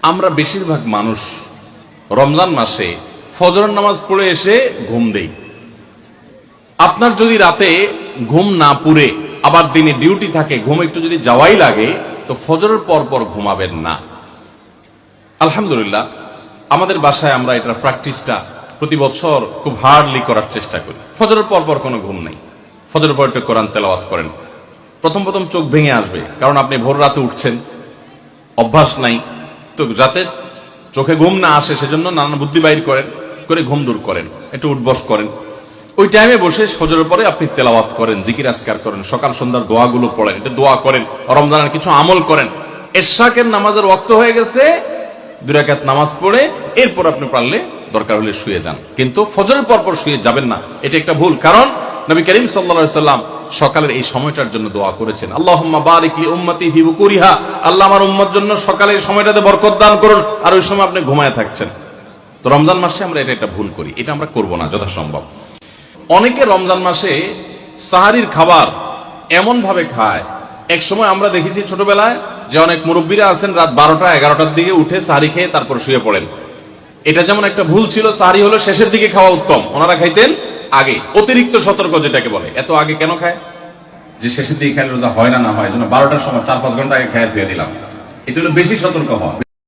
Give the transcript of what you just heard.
আমরা বেশিরভাগ মানুষ রমজান মাসে ফজরের নামাজ পড়ে এসে ঘুম দেই। আপনার যদি রাতে ঘুম না পুরে আবার দিনে ডিউটি থাকে, ঘুম একটু যদি যাওয়াই লাগে, তো ফজরের পর পর ঘুমাবেন না। আলহামদুলিল্লাহ, আমাদের বাসায় আমরা এটার প্র্যাকটিসটা প্রতি বছর খুব হার্ডলি করার চেষ্টা করি। ফজরের পর পর কোনো ঘুম নেই, ফজরের পর একটু কোরআন তেলাওয়াত করেন। প্রথম প্রথম চোখ ভেঙে আসবে, কারণ আপনি ভোর রাতে উঠছেন, অভ্যাস নাই, তো যাতে চোখে ঘুম না আসে সেজন্য নানান বুদ্ধি বাইর করেন, করে ঘুম দূর করেন, একটু উঠবস করেন। ওই টাইমে বসে ফজরের পরে আপনি তেলাওয়াত করেন, জিকির আজকার করেন, সকাল সন্ধ্যার দোয়াগুলো পড়েন, এটা দোয়া করেন, রমজানের কিছু আমল করেন। এশাকের নামাজের ওয়াক্ত হয়ে গেছে, 2 রাকাত নামাজ পড়ে এরপর আপনি পারলে দরকার হলে শুয়ে যান, কিন্তু ফজরের পর পর শুয়ে যাবেন না। এটা একটা ভুল, কারণ নবী করিম সাল্লাল্লাহু আলাইহি সাল্লাম সকালের এই সময়টার জন্য দোয়া করেছেন, আল্লাহুম্মা বারিক লি উম্মতি ফি বুকুরিহা, আল্লাহ আমার উম্মত জন্য সকালের সময়টাতে বরকত দান করুন। আর ওই সময় আপনি ঘুমায় থাকছেন। তো রমজান মাসে আমরা এটা একটা ভুল করি, এটা আমরা করব না যথাসম্ভব। অনেকে রমজান মাসে সাহারির খাবার এমন ভাবে খায়, এক সময় আমরা দেখেছি ছোটবেলায় যে অনেক মুরব্বীরা আছেন রাত 12টা 11টার দিকে উঠে সাহারি খেয়ে তারপর শুয়ে পড়েন। এটা যেমন একটা ভুল ছিল, সাহারি হলো শেষের দিকে খাওয়া উত্তম, ওনারা খাইতেন আগে। অতিরিক্ত সতর্ক যেটাকে বলে, এত আগে কেন খায়? যে শেষের দিকে খাইলে রোজা হয় না হয়, জন্য 12টার সময় 4-5 ঘন্টা আগে খায় ফিরে দিলাম, এটা হলো বেশি সতর্ক হওয়া।